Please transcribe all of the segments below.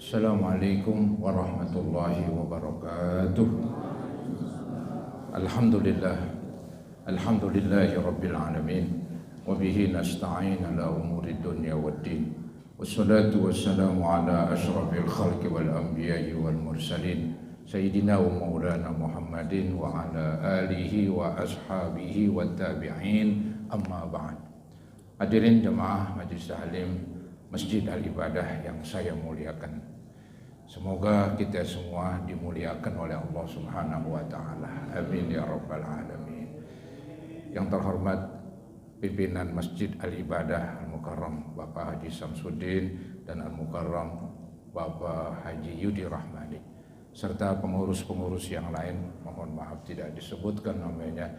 Assalamualaikum warahmatullahi wabarakatuh. Alhamdulillah, alhamdulillahi rabbil alamin. Wa bihi nasta'in ala umuri dunya waddin. Wassalatu wassalamu ala ashrafil khalqi wal anbiya'i wal mursalin. Sayyidina wa maulana Muhammadin wa ala alihi wa ashabihi wa tabi'in, amma ba'd. Hadirin jemaah Majelis Ta'lim Masjid Al-Ibadah yang saya muliakan. Semoga kita semua dimuliakan oleh Allah Subhanahu wa taala. Amin ya rabbal alamin. Yang terhormat pimpinan Masjid Al-Ibadah Al-Mukarram Bapak Haji Samsuddin dan Al-Mukarram Bapak Haji Yudi Rahmani serta pengurus-pengurus yang lain, mohon maaf tidak disebutkan namanya,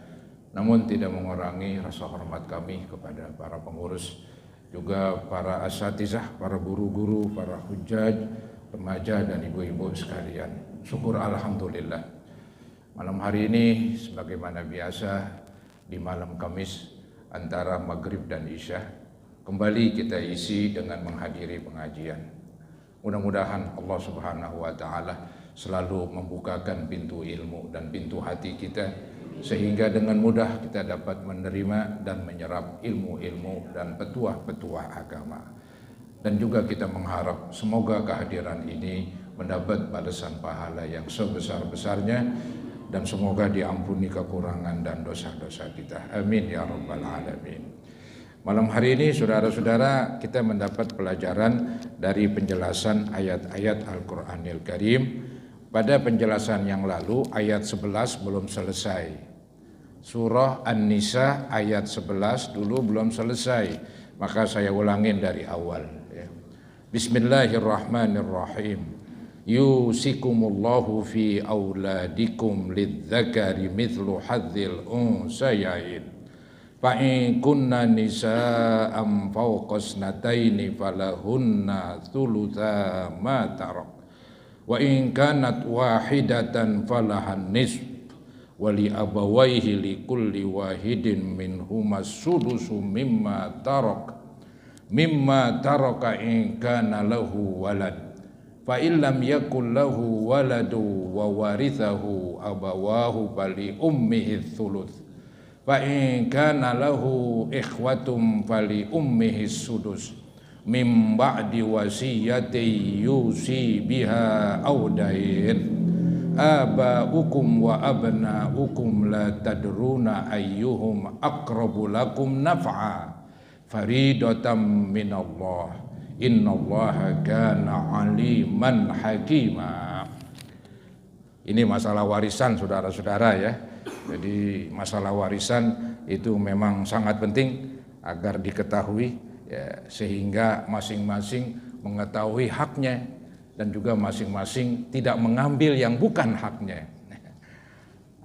namun tidak mengurangi rasa hormat kami kepada para pengurus, juga para asatizah, para guru-guru, para hujjaj, remaja dan ibu-ibu sekalian. Syukur alhamdulillah. Malam hari ini sebagaimana biasa di malam Kamis antara maghrib dan isya kembali kita isi dengan menghadiri pengajian. Mudah-mudahan Allah Subhanahu wa taala selalu membukakan pintu ilmu dan pintu hati kita, sehingga dengan mudah kita dapat menerima dan menyerap ilmu-ilmu dan petuah-petuah agama. Dan juga kita mengharap semoga kehadiran ini mendapat balasan pahala yang sebesar-besarnya, dan semoga diampuni kekurangan dan dosa-dosa kita. Amin ya rabbal alamin. Malam hari ini saudara-saudara, kita mendapat pelajaran dari penjelasan ayat-ayat Al-Quranil Karim. Pada penjelasan yang lalu ayat 11 belum selesai. Surah An-Nisa ayat 11 dulu belum selesai, maka saya ulangin dari awal ya. Bismillahirrahmanirrahim. Yusikumullahu fi auladikum lidzakari mithlu hadzil unsayain. Fa in kunna nisa'an fawqa snataini falahunna thulutsa ma tarak. Wa in kanat wahidatan falahan nisf wali abawaihi likulli wahidin minhumas sudusu mimma taraka in kana lahu walad fa illam yakul lahu waladu wa warithahu abawahu bali ummihi thuluth fa in kana lahu ikhwatum fali ummihi sudus mim ba'di wasiyati yusi biha audain abaukum wa abnaukum la tadruna ayyuhum aqrabu lakum naf'a faridatan minallah innallaha kana aliman hakima. Ini masalah warisan saudara-saudara ya. Jadi masalah warisan itu memang sangat penting agar diketahui ya, sehingga masing-masing mengetahui haknya dan juga masing-masing tidak mengambil yang bukan haknya.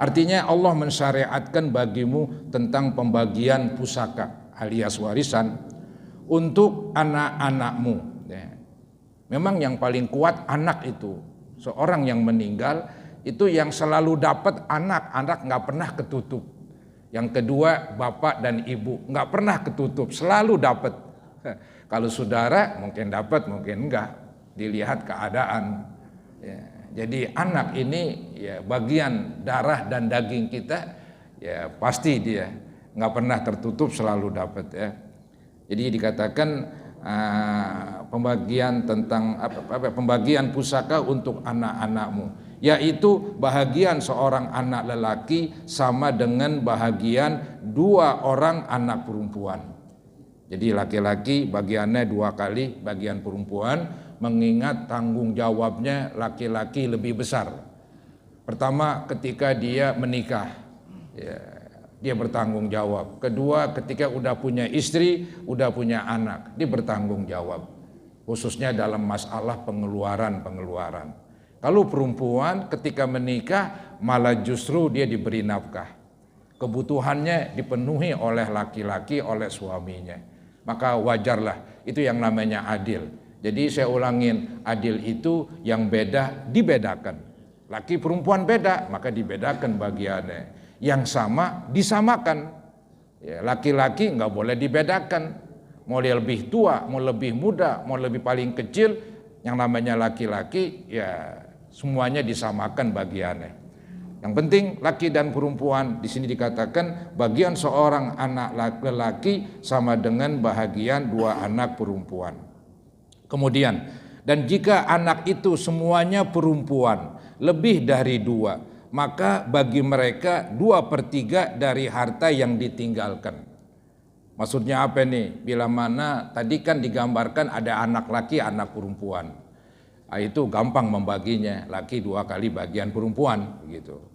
Artinya Allah mensyariatkan bagimu tentang pembagian pusaka alias warisan untuk anak-anakmu ya. Memang yang paling kuat anak itu. Seorang yang meninggal itu yang selalu dapat anak nggak pernah ketutup. Yang kedua bapak dan ibu nggak pernah ketutup, selalu dapat. Kalau saudara mungkin dapat, mungkin enggak, dilihat keadaan ya. Jadi anak ini ya bagian darah dan daging kita ya, pasti dia nggak pernah tertutup, selalu dapat ya. Jadi dikatakan pembagian tentang pembagian pusaka untuk anak-anakmu, yaitu bahagian seorang anak lelaki sama dengan bahagian 2 orang anak perempuan. Jadi laki-laki bagiannya 2 kali, bagian perempuan, mengingat tanggung jawabnya laki-laki lebih besar. Pertama ketika dia menikah ya, dia bertanggung jawab. Kedua ketika udah punya istri, udah punya anak, dia bertanggung jawab. Khususnya dalam masalah pengeluaran. Kalau perempuan ketika menikah malah justru dia diberi nafkah. Kebutuhannya dipenuhi oleh laki-laki, oleh suaminya. Maka wajarlah, itu yang namanya adil. Jadi saya ulangin, adil itu yang beda dibedakan. Laki perempuan beda, maka dibedakan bagiannya. Yang sama disamakan. Ya, laki-laki nggak boleh dibedakan. Mau dia lebih tua, mau lebih muda, mau lebih paling kecil, yang namanya laki-laki ya semuanya disamakan bagiannya. Yang penting laki dan perempuan, di sini dikatakan bagian seorang anak laki sama dengan bahagian dua anak perempuan. Kemudian, dan jika anak itu semuanya perempuan, lebih dari dua, maka bagi mereka 2/3 dari harta yang ditinggalkan. Maksudnya apa nih? Bila mana tadi kan digambarkan ada anak laki, anak perempuan. Itu gampang membaginya, laki 2 kali bagian perempuan gitu.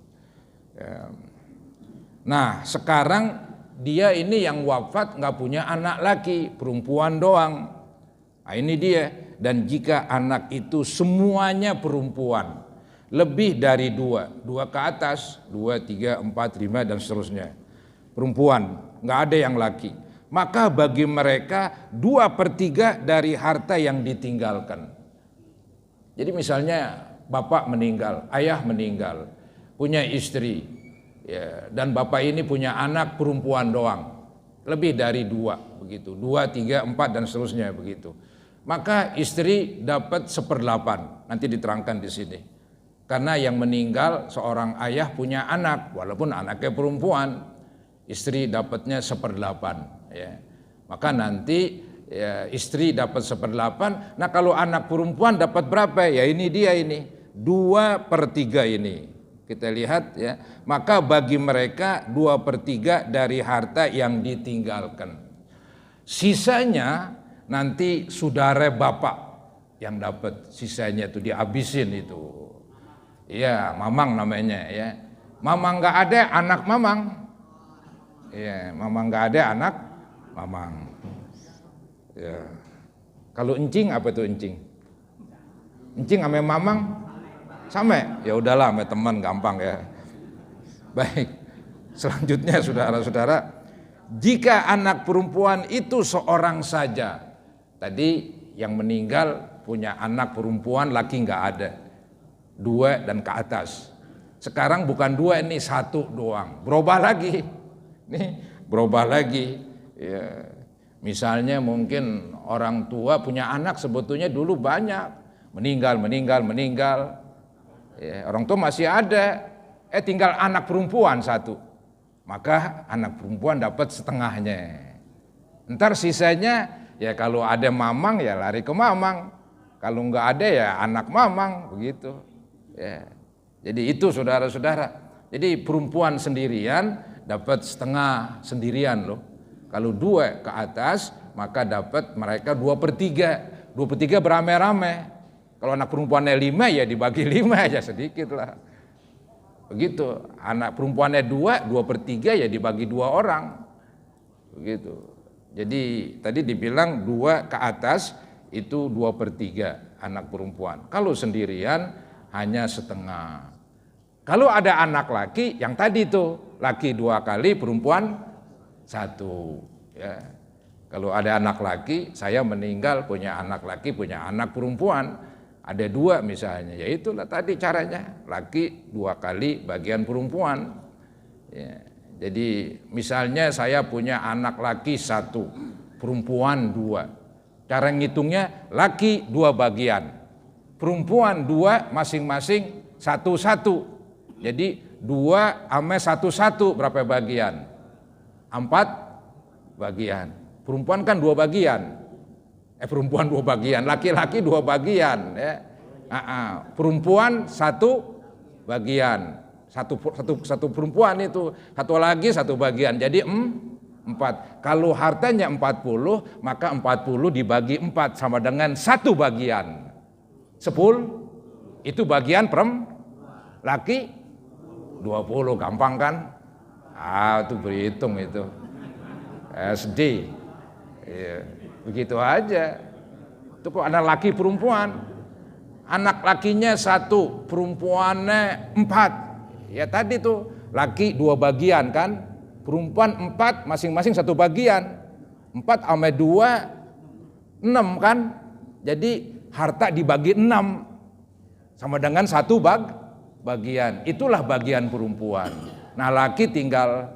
Nah sekarang dia ini yang wafat nggak punya anak laki, perempuan doang. Nah ini dia. Dan jika anak itu semuanya perempuan, lebih dari 2 ke atas, 2, 3, 4, 5 dan seterusnya, perempuan, nggak ada yang laki, maka bagi mereka 2/3 dari harta yang ditinggalkan. Jadi misalnya bapak meninggal, ayah meninggal, punya istri, ya, dan bapak ini punya anak perempuan doang, lebih dari 2, begitu, 2, 3, 4 dan seterusnya begitu. Maka istri dapat 1/8, nanti diterangkan di sini. Karena yang meninggal seorang ayah punya anak, walaupun anaknya perempuan, istri dapatnya 1/8. Ya. Maka nanti ya, istri dapat 1/8. Nah kalau anak perempuan dapat berapa? Ya ini dia ini 2/3 ini. Kita lihat ya, maka bagi mereka 2/3 dari harta yang ditinggalkan. Sisanya nanti saudara bapak yang dapat, sisanya itu dihabisin itu. Ya, mamang namanya ya. Mamang nggak ada, anak mamang. Ya, mamang nggak ada, anak mamang. Ya. Kalau encing apa tuh encing? Encing sama mamang sama? Ya udahlah, sama teman gampang ya. Baik. Selanjutnya saudara-saudara, jika anak perempuan itu seorang saja, tadi yang meninggal punya anak perempuan, laki nggak ada, 2 dan ke atas. Sekarang bukan 2 ini 1 doang, berubah lagi. Nih berubah lagi. Ya. Misalnya mungkin orang tua punya anak sebetulnya dulu banyak, meninggal. Ya, orang tua masih ada, tinggal anak perempuan 1, maka anak perempuan dapat setengahnya. Ntar sisanya ya kalau ada mamang ya lari ke mamang, kalau nggak ada ya anak mamang begitu. Ya. Jadi itu saudara-saudara. Jadi perempuan sendirian dapat setengah sendirian loh. Kalau 2 ke atas maka dapat mereka 2/3. 2/3 beramai-ramai. Kalau anak perempuannya 5 ya dibagi 5 aja sedikit lah. Begitu. Anak perempuannya 2, 2/3 ya dibagi 2 orang. Begitu. Jadi tadi dibilang 2 ke atas itu 2/3 anak perempuan. Kalau sendirian hanya setengah. Kalau ada anak laki yang tadi tuh, laki 2 kali, perempuan 1. Ya. Kalau ada anak laki, saya meninggal punya anak laki, punya anak perempuan. Ada 2 misalnya, ya itulah tadi caranya, laki 2 kali bagian perempuan. Ya, jadi misalnya saya punya anak laki 1, perempuan 2. Cara ngitungnya laki 2 bagian, perempuan 2 masing-masing 1-1. Jadi 2 sama 1-1 berapa bagian? 4 bagian. Perempuan kan 2 bagian. Perempuan 2 bagian, laki-laki 2 bagian ya. Perempuan 1 bagian, satu perempuan itu, satu lagi 1 bagian, jadi 4. Kalau hartanya 40, maka 40 dibagi 4 sama dengan 1 bagian. 10 itu bagian laki 20, gampang kan? Itu berhitung itu. SD. Ya. Begitu aja. Itu kok anak laki perempuan. Anak lakinya 1, perempuannya 4. Ya tadi tuh laki 2 bagian kan, perempuan 4 masing-masing 1 bagian. 4 sama 2 6 kan. Jadi harta dibagi 6 sama dengan 1 bagian. Itulah bagian perempuan. Nah laki tinggal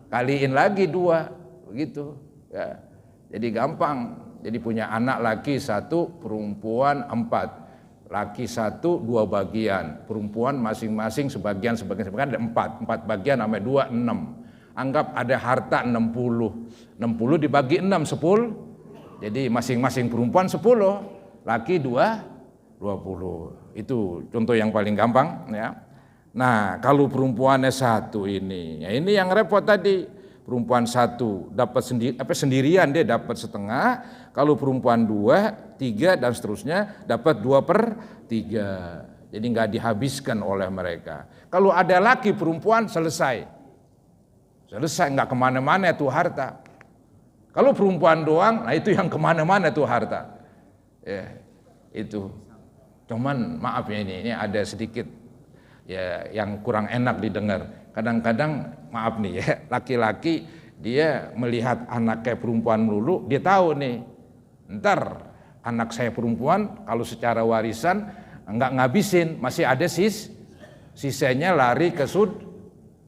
kaliin lagi 2 begitu ya. Jadi gampang. Jadi punya anak laki 1, perempuan 4. Laki 1, 2 bagian, perempuan masing-masing sebagian ada 4 bagian sampai 2, 6. Anggap ada harta 60 dibagi 6, 10. Jadi masing-masing perempuan 10, laki 2, 20. Itu contoh yang paling gampang ya. Nah, kalau perempuannya 1 ini, ya ini yang repot tadi. Perempuan 1 dapat sendirian dia dapat setengah, kalau perempuan 2, 3 dan seterusnya dapat 2/3. Jadi nggak dihabiskan oleh mereka. Kalau ada laki perempuan selesai nggak kemana-mana tuh harta. Kalau perempuan doang, nah itu yang kemana-mana tuh harta. Ya, itu. Cuman maaf ya ini ada sedikit ya yang kurang enak didengar. Kadang-kadang maaf nih ya, laki-laki dia melihat anaknya perempuan melulu, dia tahu nih, ntar anak saya perempuan kalau secara warisan nggak ngabisin, masih ada sisanya lari ke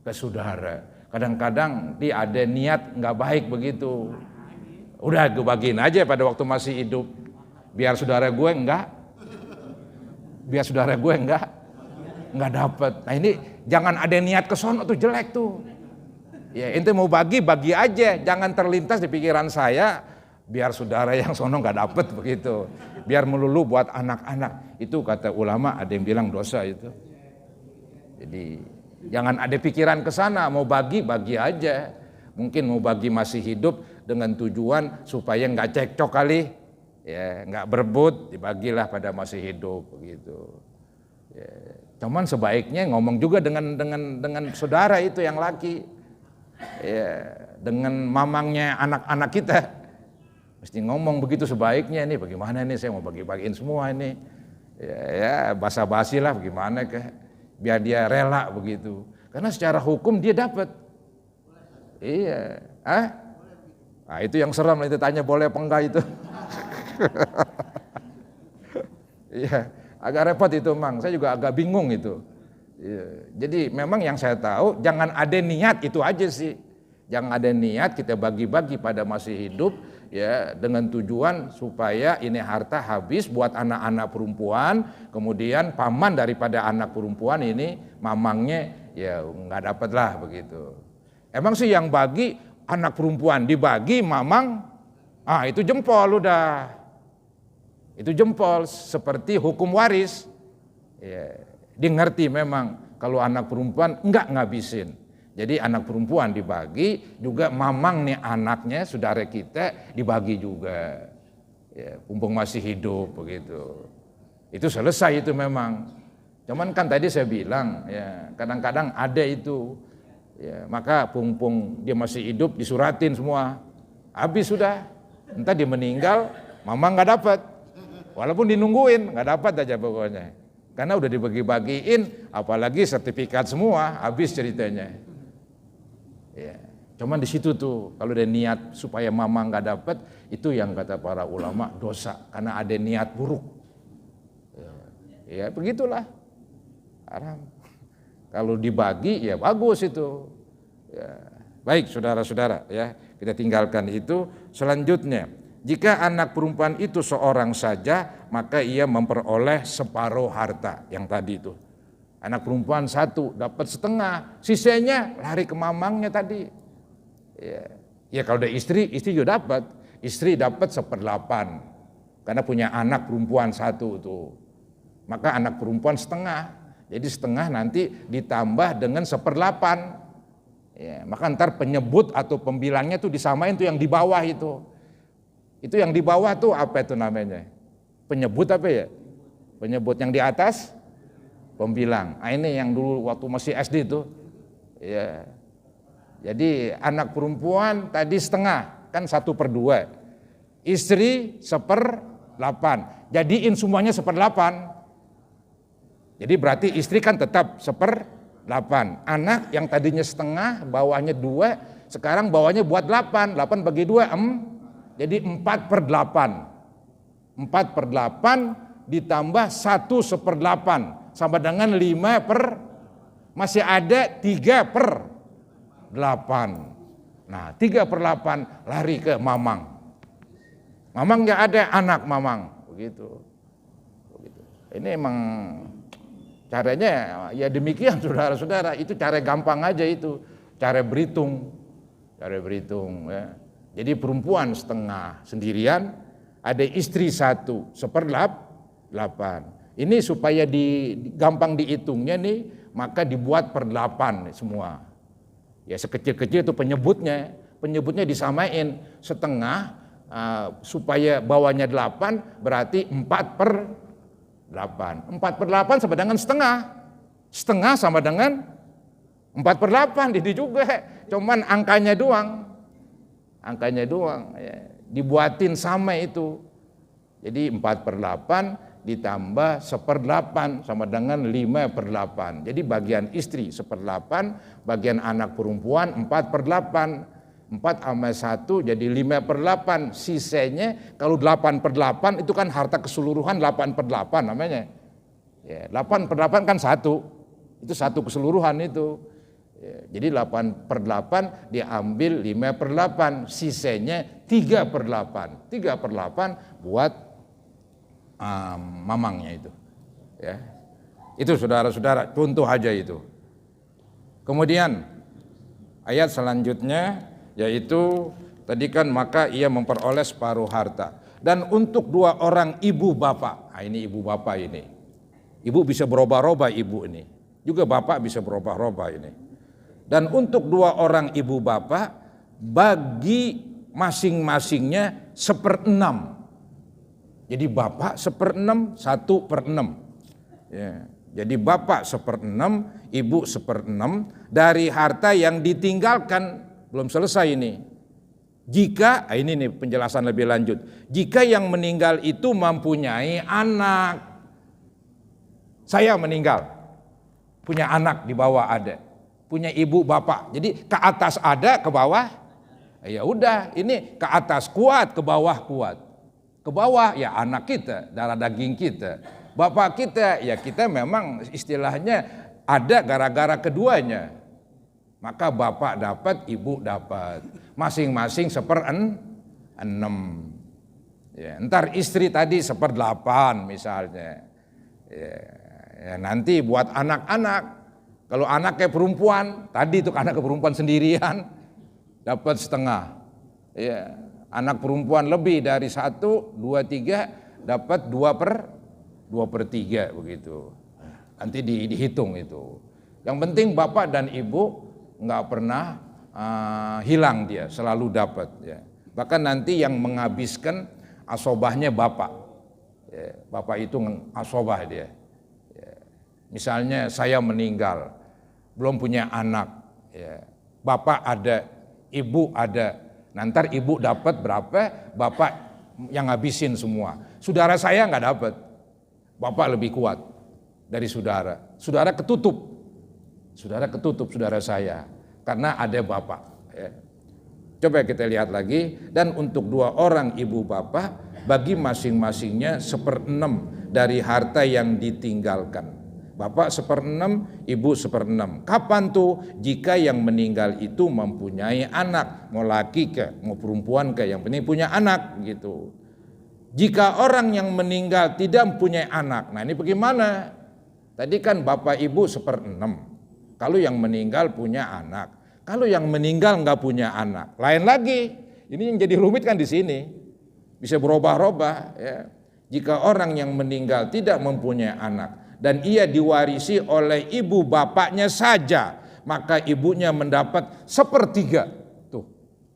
saudara. Kadang-kadang dia ada niat nggak baik begitu, udah gue bagiin aja pada waktu masih hidup, biar saudara gue nggak dapat. Nah ini jangan ada niat ke sono tuh, jelek tuh. Ya ente mau bagi aja, jangan terlintas di pikiran saya biar saudara yang sono nggak dapat begitu. Biar melulu buat anak-anak. Itu kata ulama ada yang bilang dosa itu. Jadi jangan ada pikiran ke sana, mau bagi aja. Mungkin mau bagi masih hidup dengan tujuan supaya nggak cekcok kali. Ya, nggak berebut, dibagilah pada masih hidup begitu. Ya. Cuman sebaiknya ngomong juga dengan saudara itu yang laki, ya, dengan mamangnya anak-anak kita, mesti ngomong begitu sebaiknya. Nih bagaimana nih saya mau bagi-bagiin semua ini, ya basa-basi lah bagaimana biar dia rela begitu. Karena secara hukum dia dapat, iya, nah itu yang seram itu tanya boleh apa enggak itu, iya. Agak repot itu Mang, saya juga agak bingung itu. Ya, jadi memang yang saya tahu jangan ada niat itu aja sih. Jangan ada niat kita bagi-bagi pada masih hidup ya dengan tujuan supaya ini harta habis buat anak-anak perempuan, kemudian paman daripada anak perempuan ini mamangnya ya nggak dapat lah begitu. Emang sih yang bagi anak perempuan dibagi mamang, itu jempol udah. Itu jempol seperti hukum waris. Ya, dia ngerti memang kalau anak perempuan enggak ngabisin. Jadi anak perempuan dibagi, juga mamang nih anaknya saudara kita dibagi juga. Ya, mumpung masih hidup begitu. Itu selesai itu memang. Cuman kan tadi saya bilang ya kadang-kadang ada itu. Ya, maka mumpung dia masih hidup disuratin semua. Habis sudah. Entah dia meninggal, mamang enggak dapat. Walaupun dinungguin, nggak dapat aja pokoknya. Karena udah dibagi-bagiin, apalagi sertifikat semua, habis ceritanya. Ya. Cuman di situ tuh, kalau ada niat supaya mama nggak dapat, itu yang kata para ulama dosa, karena ada niat buruk. Ya begitulah, haram. Kalau dibagi, ya bagus itu. Ya. Baik, saudara-saudara, ya kita tinggalkan itu. Selanjutnya. Jika anak perempuan itu seorang saja, maka ia memperoleh separuh harta yang tadi itu. Anak perempuan 1 dapat setengah, sisanya lari ke mamangnya tadi. Ya kalau ada istri juga dapat. Istri dapat 1/8, karena punya anak perempuan 1 tuh. Maka anak perempuan setengah, jadi setengah nanti ditambah dengan 1/8. Ya, maka ntar penyebut atau pembilangnya tuh disamain tuh yang di bawah itu. Itu yang di bawah tuh apa itu namanya? Penyebut apa ya? Penyebut yang di atas pembilang. Ini yang dulu waktu masih SD tuh. Ya. Jadi anak perempuan tadi setengah, kan 1/2. Istri 1/8. Jadiin semuanya 1/8. Jadi berarti istri kan tetap 1/8. Anak yang tadinya setengah, bawahnya 2, sekarang bawahnya buat 8. 8 bagi 2, jadi 4/8. 4/8 ditambah 1/8 sama dengan 5 masih ada 3/8. Nah 3/8 lari ke mamang. Mamang nggak ada anak Mamang, begitu. Ini emang caranya ya demikian saudara-saudara, itu cara gampang aja itu, cara berhitung ya. Jadi perempuan setengah sendirian, ada istri 1/8. Ini supaya gampang dihitungnya nih, maka dibuat per 8 semua. Ya sekecil-kecil itu penyebutnya disamain setengah, supaya bawahnya 8 berarti 4/8. 4/8 sama dengan setengah sama dengan 4/8, ini juga cuman angkanya doang ya. Dibuatin sama itu. Jadi 4/8 ditambah 1/8 sama dengan 5/8. Jadi bagian istri 1/8, bagian anak perempuan 4/8. 4 sama 1 jadi 5/8. Sisanya kalau 8/8 itu kan harta keseluruhan 8/8 namanya. Ya, 8/8 kan 1. Itu 1 keseluruhan itu. Ya, jadi 8/8 diambil 5/8, sisanya 3/8. 3/8 buat mamangnya itu. Ya. Itu saudara-saudara, contoh aja itu. Kemudian ayat selanjutnya yaitu tadi kan maka ia memperoleh separuh harta. Dan untuk 2 orang ibu bapak, ini ibu bapak ini. Ibu bisa berubah-ubah ibu ini. Juga bapak bisa berubah-ubah ini. Dan untuk 2 orang ibu bapak bagi masing-masingnya 1/6. Jadi bapak 1/6, 1/6. Ya. Jadi bapak 1/6, ibu 1/6 dari harta yang ditinggalkan. Belum selesai ini. Jika, ini nih penjelasan lebih lanjut. Jika yang meninggal itu mempunyai anak. Saya meninggal, punya anak di bawah ada. Punya ibu bapak. Jadi ke atas ada, ke bawah ya udah, ini ke atas kuat, ke bawah kuat. Ke bawah ya anak kita, darah daging kita. Bapak kita ya kita memang istilahnya ada gara-gara keduanya. Maka bapak dapat, ibu dapat. Masing-masing 1/6. Ya, ntar istri tadi 1/8 misalnya. Ya, nanti buat anak-anak. Kalau anaknya perempuan, tadi itu anak perempuan sendirian, dapat setengah. Ya, anak perempuan lebih dari 1, 2, 3, dapat 2/3 begitu. Nanti dihitung itu. Yang penting bapak dan ibu nggak pernah hilang dia, selalu dapat. Ya. Bahkan nanti yang menghabiskan asobahnya bapak. Ya, bapak itu asobah dia. Ya. Misalnya saya meninggal, belum punya anak, ya. Bapak ada, ibu ada, nanti ibu dapat berapa, bapak yang ngabisin semua. Saudara saya nggak dapat, bapak lebih kuat dari saudara. Saudara ketutup saudara saya, karena ada bapak. Ya. Coba kita lihat lagi, dan untuk 2 orang ibu bapak bagi masing-masingnya 1/6 dari harta yang ditinggalkan. Bapak 1/6, ibu 1/6. Kapan tuh? Jika yang meninggal itu mempunyai anak, mau laki ke, mau perempuan ke, yang penting punya anak gitu. Jika orang yang meninggal tidak mempunyai anak, nah ini bagaimana? Tadi kan bapak ibu 1/6. Kalau yang meninggal punya anak, kalau yang meninggal nggak punya anak, lain lagi. Ini yang jadi rumit kan di sini, bisa berubah-ubah. Ya. Jika orang yang meninggal tidak mempunyai anak dan ia diwarisi oleh ibu bapaknya saja, maka ibunya mendapat 1/3. Tuh,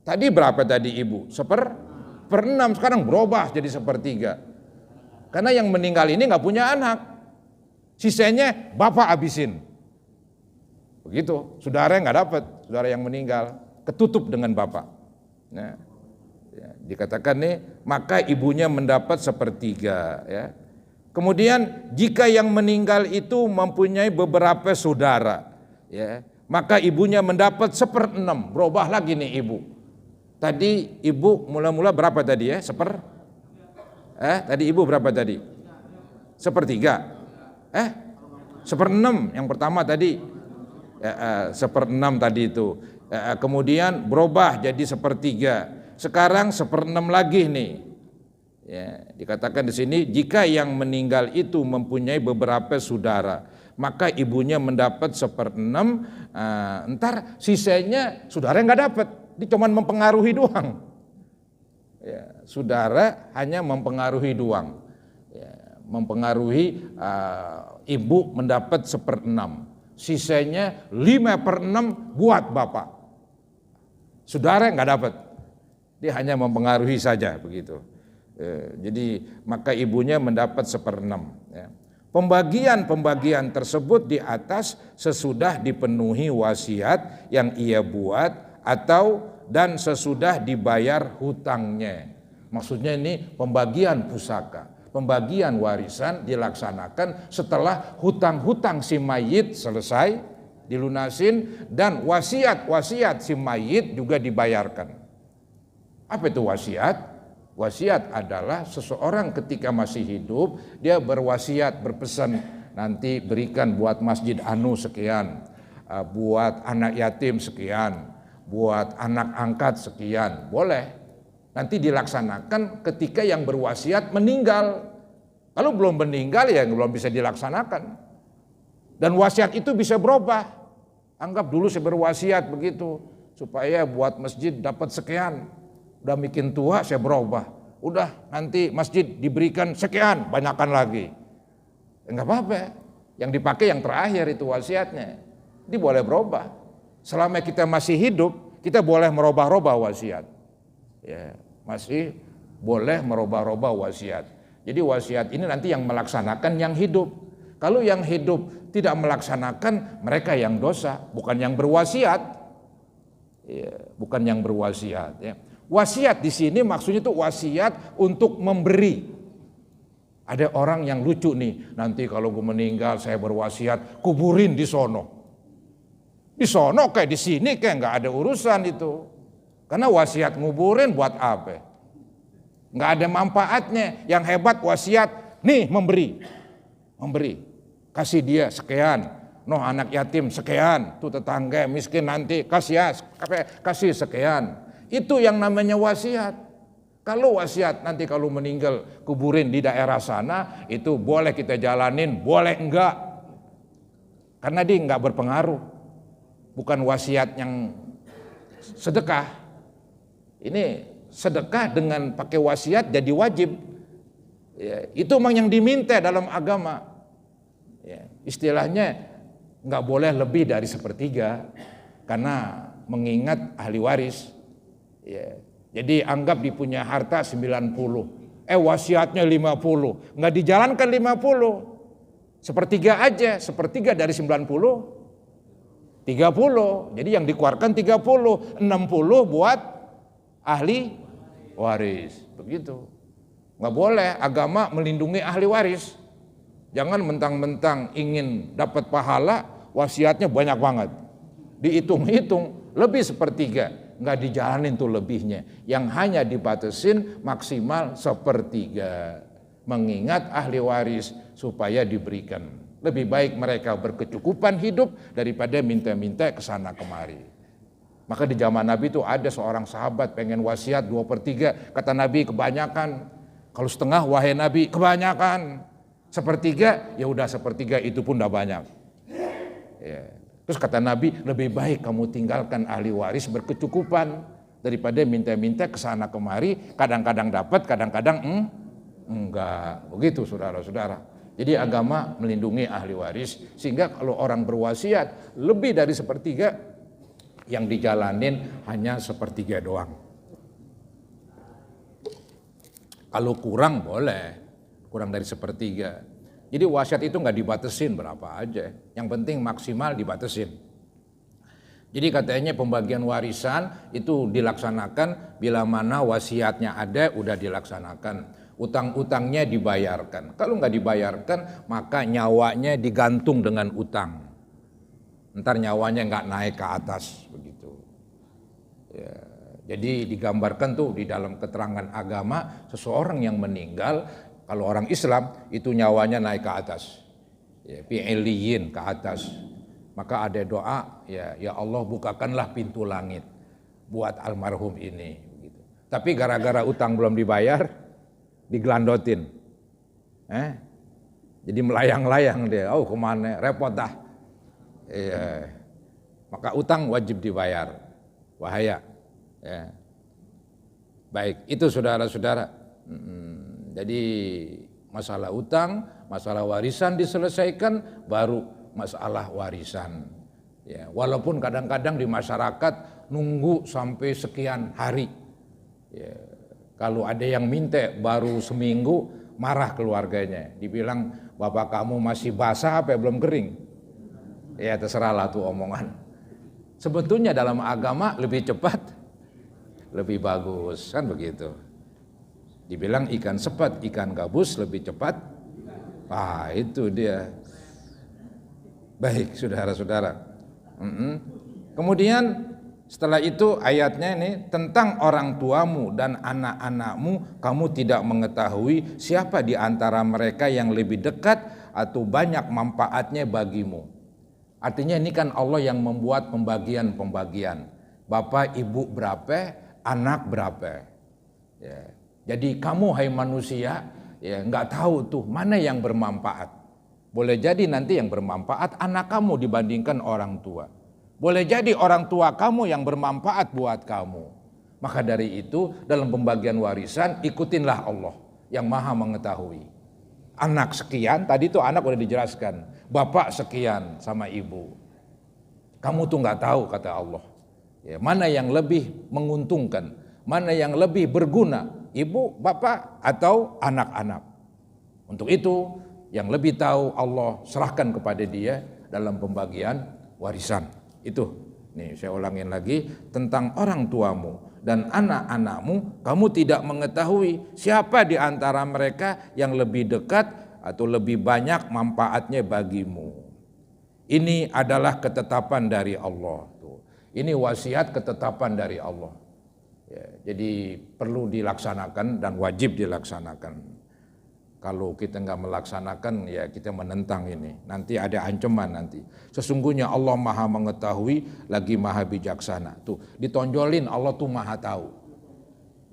tadi berapa tadi ibu? 1/6, sekarang berubah jadi 1/3. Karena yang meninggal ini nggak punya anak, sisanya bapak habisin. Begitu, saudara nggak dapat, saudara yang meninggal ketutup dengan bapak. Nah, ya, dikatakan nih, maka ibunya mendapat 1/3. Ya. Kemudian jika yang meninggal itu mempunyai beberapa saudara, ya, maka ibunya mendapat 1/6. Berubah lagi nih ibu. Tadi ibu mula-mula berapa tadi ya? Tadi ibu berapa tadi? 1/3. 1/6 yang pertama tadi. 1/6 tadi itu. Kemudian berubah jadi 1/3. Sekarang 1/6 lagi nih. Ya, dikatakan di sini jika yang meninggal itu mempunyai beberapa saudara, maka ibunya mendapat 1/6, ntar sisanya saudara nggak dapat, dia cuma mempengaruhi doang. Ya, saudara hanya mempengaruhi doang, ya, mempengaruhi ibu mendapat 1/6, sisanya 5/6 buat bapak. Saudara nggak dapat, dia hanya mempengaruhi saja begitu. Jadi maka ibunya mendapat 1/6. Ya. Pembagian tersebut di atas sesudah dipenuhi wasiat yang ia buat dan sesudah dibayar hutangnya. Maksudnya ini pembagian pusaka, pembagian warisan dilaksanakan setelah hutang-hutang si mayit selesai dilunasin dan wasiat si mayit juga dibayarkan. Apa itu wasiat? Wasiat adalah seseorang ketika masih hidup, dia berwasiat, berpesan, nanti berikan buat masjid anu sekian, buat anak yatim sekian, buat anak angkat sekian, boleh. Nanti dilaksanakan ketika yang berwasiat meninggal. Kalau belum meninggal ya belum bisa dilaksanakan. Dan wasiat itu bisa berubah. Anggap dulu saya berwasiat begitu, supaya buat masjid dapat sekian. Udah bikin tua saya berubah, udah nanti masjid diberikan sekian, banyakkan lagi. Enggak apa-apa, yang dipakai yang terakhir itu wasiatnya. Ini boleh berubah. Selama kita masih hidup, kita boleh merubah-rubah wasiat. Ya, masih boleh merubah-rubah wasiat. Jadi wasiat ini nanti yang melaksanakan yang hidup. Kalau yang hidup tidak melaksanakan, mereka yang dosa, bukan yang berwasiat. Ya, bukan yang berwasiat. Ya. Wasiat di sini maksudnya itu wasiat untuk memberi. Ada orang yang lucu nih, nanti kalau gue meninggal saya berwasiat kuburin di sono. Di sono kayak di sini kayak nggak ada urusan itu. Karena wasiat nguburin buat apa? Nggak ada manfaatnya. Yang hebat wasiat, nih memberi. Kasih dia sekian. Noh anak yatim sekian. Tuh tetangga miskin nanti kasih sekian. Itu yang namanya wasiat. Kalau wasiat nanti kalau meninggal kuburin di daerah sana, itu boleh kita jalanin, boleh enggak. Karena dia enggak berpengaruh. Bukan wasiat yang sedekah. Ini sedekah dengan pakai wasiat jadi wajib. Ya, itu memang yang diminta dalam agama. Ya, istilahnya enggak boleh lebih dari 1/3 karena mengingat ahli waris. Ya, jadi anggap dipunya harta 90, wasiatnya 50, nggak dijalankan 50, 1/3 aja, 1/3 dari 90, 30, jadi yang dikeluarkan 30, 60 buat ahli waris, begitu. Nggak boleh, agama melindungi ahli waris, jangan mentang-mentang ingin dapat pahala, wasiatnya banyak banget, dihitung-hitung lebih 1/3. Nggak dijalanin tuh lebihnya, yang hanya dibatasin maksimal 1/3, mengingat ahli waris supaya diberikan. Lebih baik mereka berkecukupan hidup daripada minta-minta kesana kemari. Maka di zaman Nabi itu ada seorang sahabat pengen wasiat 2/3, kata Nabi kebanyakan. Kalau setengah wahai Nabi kebanyakan. 1/3 ya udah 1/3 itu pun udah banyak. Ya. Terus kata Nabi, lebih baik kamu tinggalkan ahli waris berkecukupan daripada minta-minta kesana kemari, kadang-kadang dapat, kadang-kadang enggak. Begitu saudara-saudara. Jadi agama melindungi ahli waris, sehingga kalau orang berwasiat lebih dari 1/3, yang dijalanin hanya 1/3 doang. Kalau kurang boleh, kurang dari 1/3. Jadi wasiat itu nggak dibatasin berapa aja, yang penting maksimal dibatasin. Jadi katanya pembagian warisan itu dilaksanakan bila mana wasiatnya ada, udah dilaksanakan. Utang-utangnya dibayarkan. Kalau nggak dibayarkan, maka nyawanya digantung dengan utang. Ntar nyawanya nggak naik ke atas begitu. Ya, jadi digambarkan tuh di dalam keterangan agama, seseorang yang meninggal, kalau orang Islam itu nyawanya naik ke atas, ya, fi'iliyin ke atas. Maka ada doa, ya Allah bukakanlah pintu langit buat almarhum ini. Gitu. Tapi gara-gara utang belum dibayar, digelandotin. Jadi melayang-layang dia, oh kemana, repot dah. Iya. Maka utang wajib dibayar, bahaya. Ya. Baik, itu saudara-saudara. Jadi masalah utang, masalah warisan diselesaikan, baru masalah warisan. Ya, walaupun kadang-kadang di masyarakat nunggu sampai sekian hari. Ya, kalau ada yang minta baru seminggu, marah keluarganya. Dibilang, bapak kamu masih basah apa belum kering? Ya terserahlah tuh omongan. Sebetulnya dalam agama lebih cepat, lebih bagus, kan begitu. Dibilang ikan sepat, ikan gabus lebih cepat. Itu dia. Baik, saudara-saudara. Kemudian setelah itu ayatnya ini tentang orang tuamu dan anak-anakmu, kamu tidak mengetahui siapa di antara mereka yang lebih dekat atau banyak manfaatnya bagimu. Artinya ini kan Allah yang membuat pembagian-pembagian. Bapak, ibu berapa, anak berapa. Ya. Jadi kamu hai manusia, ya nggak tahu tuh mana yang bermanfaat. Boleh jadi nanti yang bermanfaat anak kamu dibandingkan orang tua. Boleh jadi orang tua kamu yang bermanfaat buat kamu. Maka dari itu dalam pembagian warisan ikutinlah Allah yang maha mengetahui. Anak sekian, tadi tuh anak udah dijelaskan. Bapak sekian sama ibu. Kamu tuh nggak tahu kata Allah. Ya, mana yang lebih menguntungkan, mana yang lebih berguna, ibu, bapak atau anak-anak. Untuk itu yang lebih tahu Allah serahkan kepada dia dalam pembagian warisan. Itu, nih saya ulangin lagi tentang orang tuamu dan anak-anakmu, kamu tidak mengetahui siapa di antara mereka yang lebih dekat atau lebih banyak manfaatnya bagimu. Ini adalah ketetapan dari Allah. Ini wasiat ketetapan dari Allah. Ya, jadi perlu dilaksanakan dan wajib dilaksanakan. Kalau kita nggak melaksanakan, ya kita menentang ini. Nanti ada ancaman nanti. Sesungguhnya Allah maha mengetahui lagi maha bijaksana. Tuh ditonjolin Allah tuh maha tahu.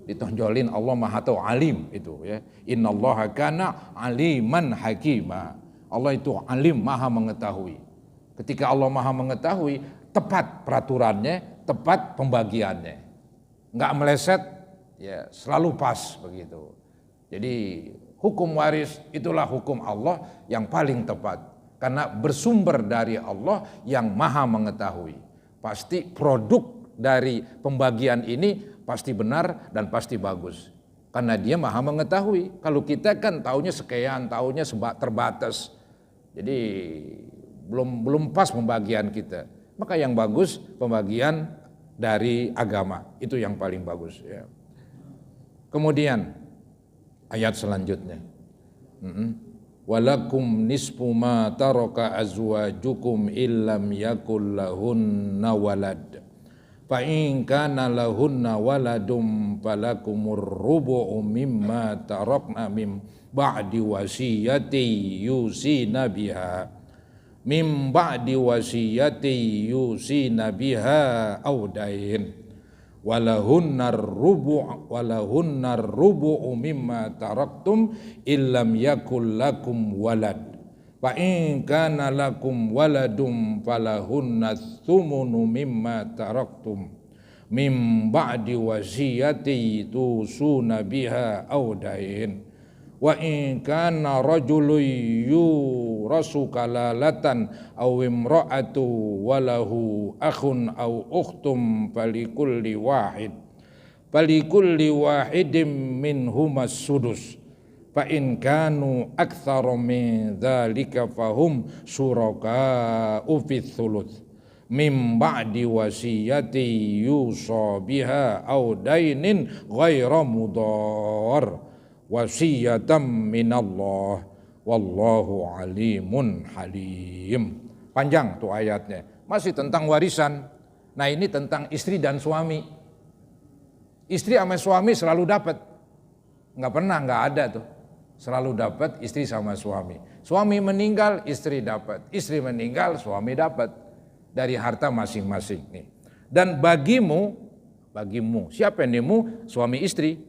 Ditonjolin Allah maha tahu, alim itu ya. Innallaha kana aliman hakima. Allah itu alim, maha mengetahui. Ketika Allah maha mengetahui, tepat peraturannya, tepat pembagiannya. Enggak meleset, ya selalu pas begitu. Jadi hukum waris itulah hukum Allah yang paling tepat. Karena bersumber dari Allah yang maha mengetahui. Pasti produk dari pembagian ini pasti benar dan pasti bagus. Karena dia maha mengetahui. Kalau kita kan taunya sekian, taunya terbatas. Jadi belum pas pembagian kita. Maka yang bagus pembagian dari agama. Itu yang paling bagus. Ya. Kemudian ayat selanjutnya. Walakum nisfu ma taraka azwajukum illam yakul lahunna walad. Fa in kana lahunna waladum falakumur rubu'u mimma tarakna mim ba'di wasiyati yusina biha mim ba'di wasiyati yusina biha aw dain walahunnar rubu'u mimma taraktum illam yakul lakum walad. Fa in kana lakum waladum falahunna tsumunu mimma taraktum mim ba'di wasiyati tusuna biha aw dain. Wa in kana rajulun yurasu kalalatan aw imra'atu walahu akhun aw ukhtum falikulli wahidin minhumas sudus. Fa in kanu aktsara min dzalika fahum syuraka'u fits thuluts mim ba'di wasiyati yusa biha aw dainin ghaira mudhar wasiyatan minallah wallahu alimun halim. Panjang tuh ayatnya, masih tentang warisan. Nah ini tentang istri dan suami. Istri sama suami selalu dapat, nggak pernah nggak ada tuh. Selalu dapat istri sama suami. Suami meninggal, istri dapat. Istri meninggal, suami dapat. Dari harta masing-masing nih. Dan bagimu, siapa yang nemu? Suami istri.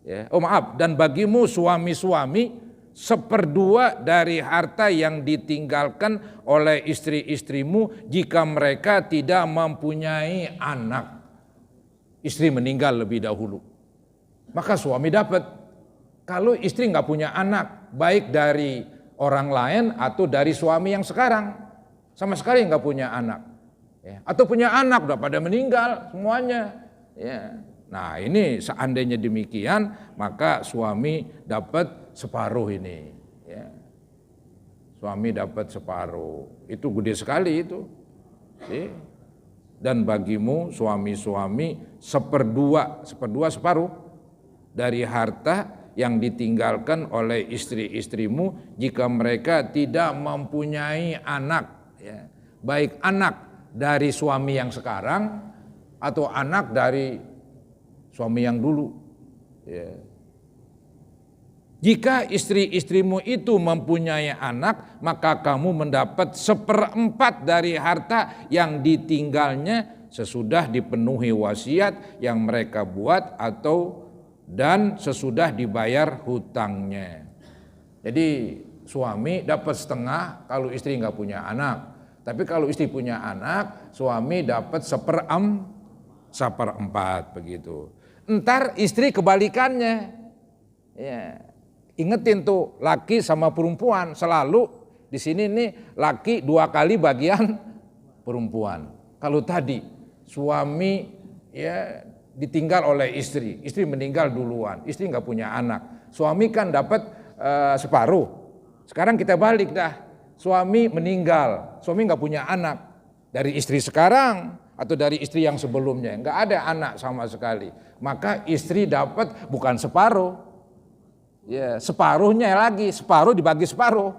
Ya. Oh maaf, dan bagimu suami-suami 1/2 dari harta yang ditinggalkan oleh istri-istrimu jika mereka tidak mempunyai anak. Istri meninggal lebih dahulu, maka suami dapat. Kalau istri nggak punya anak, baik dari orang lain atau dari suami yang sekarang, sama sekali nggak punya anak, ya. Atau punya anak udah pada meninggal semuanya, ya. Nah ini seandainya demikian, maka suami dapat separuh ini, ya. Suami dapat separuh, itu gede sekali itu. Ya. Dan bagimu suami-suami 1/2 separuh dari harta yang ditinggalkan oleh istri-istrimu jika mereka tidak mempunyai anak, ya. Baik anak dari suami yang sekarang atau anak dari suami yang dulu, ya. Jika istri-istrimu itu mempunyai anak, maka kamu mendapat 1/4 dari harta yang ditinggalnya sesudah dipenuhi wasiat yang mereka buat dan sesudah dibayar hutangnya. Jadi suami dapat setengah kalau istri nggak punya anak. Tapi kalau istri punya anak, suami dapat 1/4 begitu. Entar istri kebalikannya. Ya. Ingetin tuh, laki sama perempuan selalu di sini nih laki 2 kali bagian perempuan. Kalau tadi suami ya ditinggal oleh istri meninggal duluan, istri nggak punya anak, suami kan dapat separuh. Sekarang kita balik dah, suami meninggal, suami nggak punya anak dari istri sekarang atau dari istri yang sebelumnya, nggak ada anak sama sekali, maka istri dapat bukan separuh. Ya, separuhnya lagi, separuh dibagi separuh,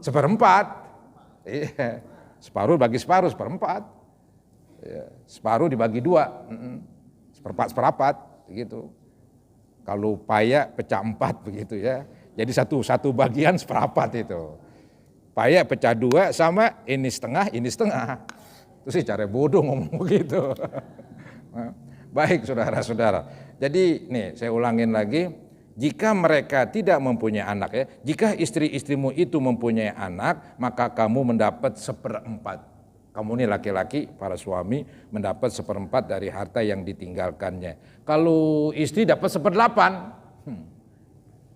1/4. Iya, separuh bagi separuh, 1/4. Ya, separuh dibagi 2, 1/4 begitu. Kalau payak pecah 4 begitu ya. Jadi satu bagian 1/4 itu. Payak pecah 2 sama ini setengah. Itu sih cara bodoh ngomong begitu. Baik saudara-saudara. Jadi nih saya ulangin lagi. Jika mereka tidak mempunyai anak, ya, jika istri-istrimu itu mempunyai anak, maka kamu mendapat 1/4. Kamu ini laki-laki, para suami mendapat 1/4 dari harta yang ditinggalkannya. Kalau istri dapat 1/8,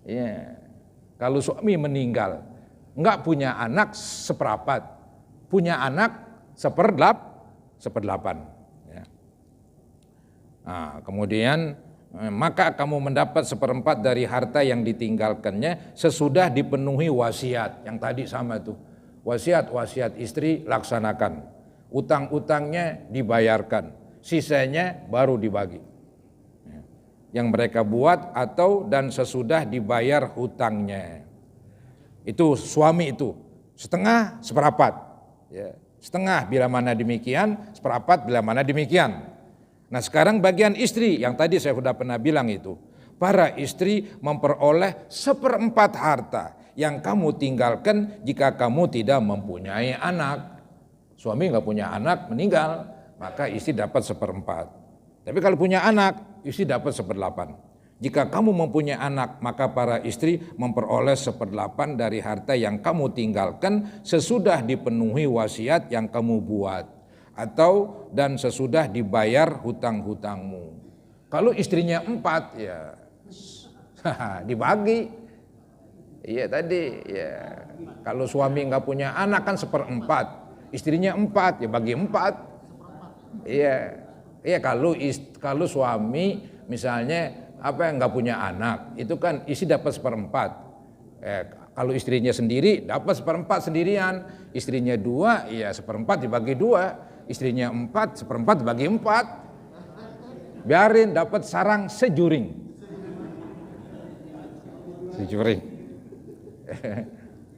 ya. Kalau suami meninggal, enggak punya anak 1/4, punya anak 1/8. Ya. Nah, kemudian maka kamu mendapat 1/4 dari harta yang ditinggalkannya sesudah dipenuhi wasiat. Yang tadi sama tuh, wasiat istri laksanakan, utang-utangnya dibayarkan, sisanya baru dibagi. Yang mereka buat dan sesudah dibayar hutangnya. Itu suami itu, setengah 1/4. Ya, setengah bila mana demikian, 1/4 bila mana demikian. Nah sekarang bagian istri yang tadi saya sudah pernah bilang itu, para istri memperoleh 1/4 harta yang kamu tinggalkan jika kamu tidak mempunyai anak. Suami nggak punya anak meninggal, maka istri dapat 1/4. Tapi kalau punya anak, istri dapat 1/8. Jika kamu mempunyai anak, maka para istri memperoleh 1/8 dari harta yang kamu tinggalkan sesudah dipenuhi wasiat yang kamu buat. Dan sesudah dibayar hutang-hutangmu. Kalau istrinya 4 ya dibagi. Iya tadi ya. Kalau suami nggak punya anak kan 1/4, istrinya 4 ya bagi 4. Iya. Iya kalau suami misalnya nggak punya anak, itu kan istri dapat 1/4. Kalau istrinya sendiri dapat 1/4 sendirian, istrinya 2 ya 1/4 dibagi 2. Istrinya 4, 1/4 bagi 4. Biarin dapat sarang sejuring.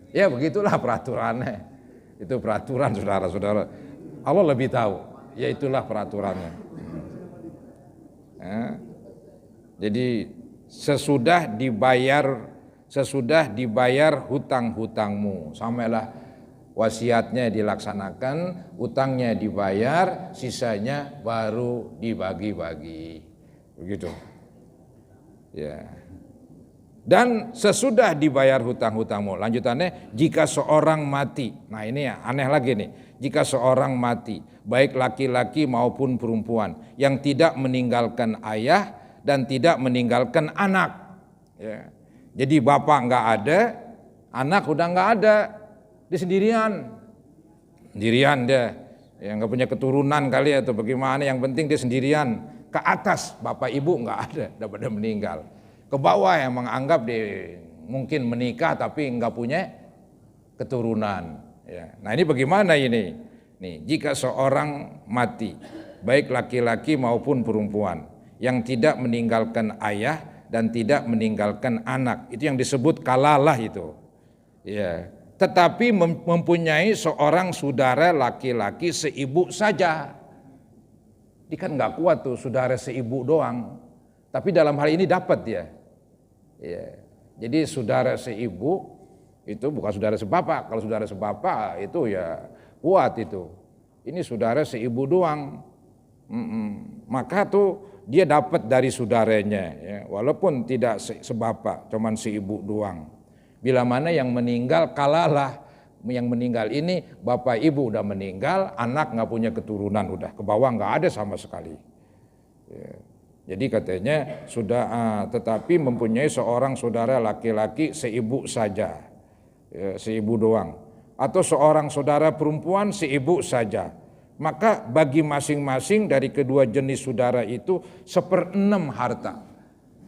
Ya begitulah peraturannya. Itu peraturan saudara-saudara. Allah lebih tahu. Ya itulah peraturannya. Jadi sesudah dibayar hutang-hutangmu, samailah wasiatnya dilaksanakan, utangnya dibayar, sisanya baru dibagi-bagi. Begitu. Ya. Dan sesudah dibayar hutang-hutangmu, lanjutannya jika seorang mati. Nah ini ya aneh lagi nih. Jika seorang mati, baik laki-laki maupun perempuan yang tidak meninggalkan ayah dan tidak meninggalkan anak. Ya. Jadi bapak nggak ada, anak udah nggak ada, dia sendirian dia, yang nggak punya keturunan kali atau bagaimana. Yang penting dia sendirian. Ke atas bapak ibu nggak ada, udah pada meninggal. Ke bawah yang menganggap dia mungkin menikah tapi nggak punya keturunan. Ya. Nah ini bagaimana ini? Nih, jika seorang mati, baik laki-laki maupun perempuan, yang tidak meninggalkan ayah dan tidak meninggalkan anak, itu yang disebut kalalah itu. Ya. Tetapi mempunyai seorang saudara laki-laki seibu saja. Dia kan nggak kuat tuh saudara seibu doang. Tapi dalam hal ini dapat dia. Ya. Jadi saudara seibu itu bukan saudara sebapak. Kalau saudara sebapak itu ya kuat itu. Ini saudara seibu doang. Maka tuh dia dapat dari saudaranya, ya. Walaupun tidak sebapak, cuman seibu doang. Bila mana yang meninggal kalalah. Yang meninggal ini bapak ibu udah meninggal, anak nggak punya keturunan, udah ke bawah nggak ada sama sekali. Ya. Jadi katanya sudah tetapi mempunyai seorang saudara laki-laki seibu saja, ya, seibu doang, atau seorang saudara perempuan seibu saja. Maka bagi masing-masing dari kedua jenis saudara itu 1/6 harta.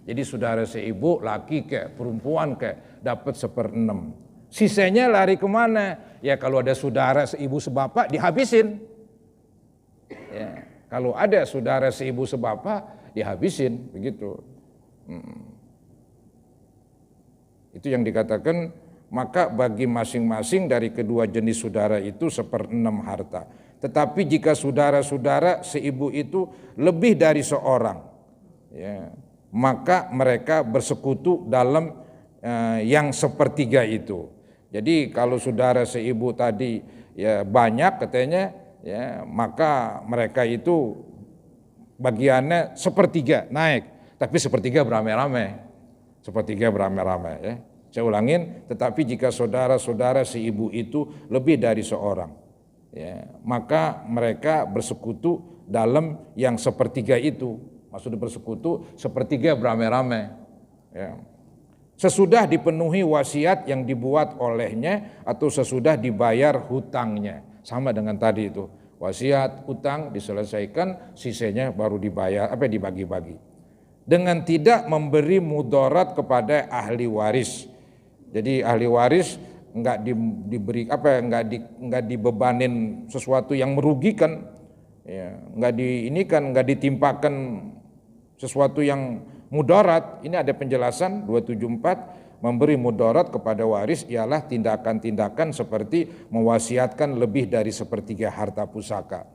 Jadi saudara seibu laki kayak perempuan kayak dapat 1/6. Sisanya lari kemana? Ya kalau ada saudara seibu sebapak dihabisin. Ya, kalau ada saudara seibu sebapak dihabisin, begitu. Itu yang dikatakan, maka bagi masing-masing dari kedua jenis saudara itu 1/6 harta. Tetapi jika saudara-saudara seibu itu lebih dari seorang, ya, maka mereka bersekutu dalam yang 1/3 itu. Jadi kalau saudara seibu tadi ya banyak katanya, ya, maka mereka itu bagiannya 1/3 naik, tapi 1/3 beramai-ramai, 1/3 beramai-ramai. Ya. Saya ulangin, tetapi jika saudara-saudara seibu itu lebih dari seorang, ya, maka mereka bersekutu dalam yang 1/3 itu. Maksudnya bersekutu 1/3 beramai-ramai. Ya. Sesudah dipenuhi wasiat yang dibuat olehnya atau sesudah dibayar hutangnya, sama dengan tadi itu. Wasiat, utang diselesaikan, sisanya baru dibayar, dibagi-bagi. Dengan tidak memberi mudarat kepada ahli waris. Jadi ahli waris enggak diberi enggak dibebanin sesuatu yang merugikan, ya, enggak ditimpakan sesuatu yang mudarat. Ini ada penjelasan 274. Memberi mudarat kepada waris ialah tindakan-tindakan seperti mewasiatkan lebih dari 1/3 harta pusaka.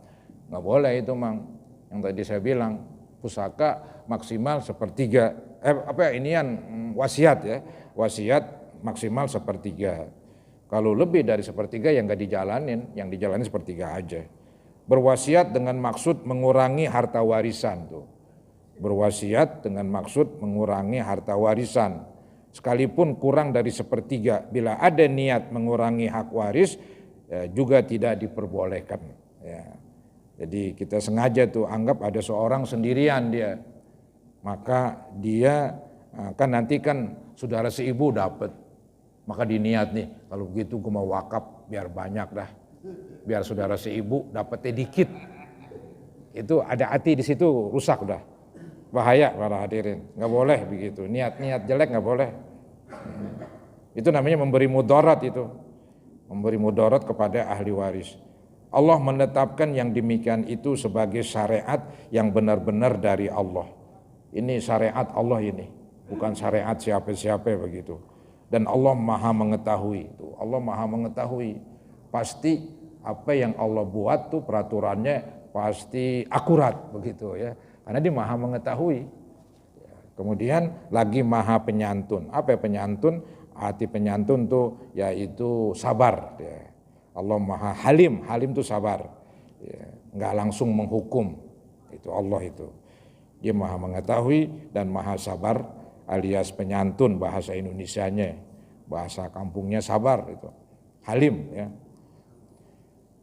Nggak boleh itu, Mang. Yang tadi saya bilang, pusaka maksimal 1/3. Wasiat ya. Wasiat maksimal 1/3. Kalau lebih dari 1/3 yang nggak dijalanin, yang dijalanin 1/3 aja. Berwasiat dengan maksud mengurangi harta warisan tuh. Berwasiat dengan maksud mengurangi harta warisan. Sekalipun kurang dari 1/3, bila ada niat mengurangi hak waris, ya, juga tidak diperbolehkan. Ya. Jadi kita sengaja tuh anggap ada seorang sendirian dia, maka dia kan nanti kan saudara seibu dapat, maka diniat nih kalau begitu gue mau wakaf biar banyak dah, biar saudara seibu dapatnya dikit. Itu ada hati di situ rusak dah. Bahaya para hadirin, nggak boleh begitu. Niat-niat jelek nggak boleh. Itu namanya memberi mudarat itu, memberi mudarat kepada ahli waris. Allah menetapkan yang demikian itu sebagai syariat yang benar-benar dari Allah. Ini syariat Allah ini, bukan syariat siapa-siapa begitu. Dan Allah Maha mengetahui itu. Allah Maha mengetahui. Pasti apa yang Allah buat tuh peraturannya pasti akurat begitu ya. Karena dia Maha mengetahui. Kemudian lagi Maha penyantun. Apa penyantun? Arti penyantun tuh yaitu sabar. Ya. Allah Maha halim. Halim tuh sabar. Ya. Nggak langsung menghukum. Itu Allah itu. Dia Maha mengetahui dan Maha sabar alias penyantun bahasa Indonesianya, bahasa kampungnya sabar itu, halim ya.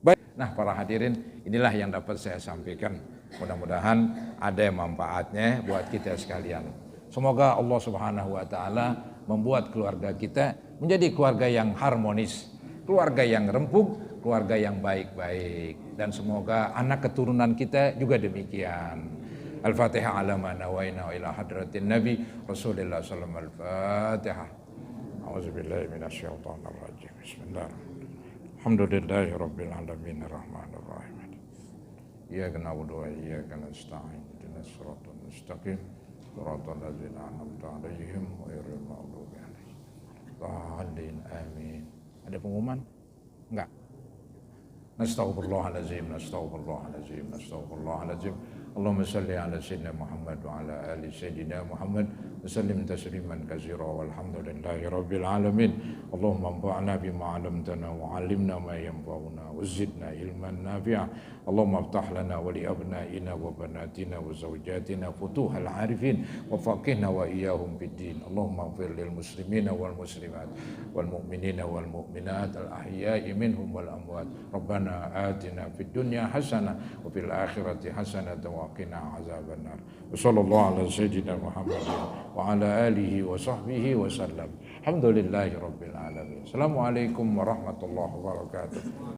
Baik, nah para hadirin, inilah yang dapat saya sampaikan. Mudah-mudahan ada yang manfaatnya buat kita sekalian. Semoga Allah Subhanahu wa taala membuat keluarga kita menjadi keluarga yang harmonis, keluarga yang rempuk, keluarga yang baik-baik, dan semoga anak keturunan kita juga demikian. Al-Fatihah ala ma nawaina ila hadratin Nabi Rasulullah sallallahu alaihi wasallam. Al-Fatihah. A'udzubillahi minasyaitonir rajim. Bismillahirrahmanirrahim. Alhamdulillahi rabbil alamin arrahmanir rahim. Iyyaka na'budu wa iyyaka nasta'in. Ihdinas siratal mustaqim. Siratal ladzina an'amta 'alaihim ghairil maghdubi 'alaihim waladdallin. Amin. Ada pengumuman? Enggak. Nastaghfirullahalazim, nastaghfirullahalazim, nastaghfirullahalazim. Allahumma salli ala sayyidina Muhammad wa ala ali sayyidina Muhammad wa sallim tasliman katsira walhamdulillahi rabbil alamin. Allahumma anfa'na bima 'allamtana wa 'allimna ma yanfa'una wa zidna ilman nafi'a. Allahumma iftah lana wa li abna'ina wa banatina wa zawjatina futuhal 'arifin wa faqihna wa iyyahum fid din. Allahumma ighfir lil muslimina wal muslimat wal mu'minina wal mu'minat al ahya'i minhum wal amwat. Rabbana atina fid dunya hasanah wa fil akhirati hasanah wa qina azabannar. Wa sallallahu ala sayyidina Muhammad wa ala alihi wa sahbihi wa sallam. Alhamdulillahi rabbil alamin. Assalamualaikum warahmatullahi wabarakatuh.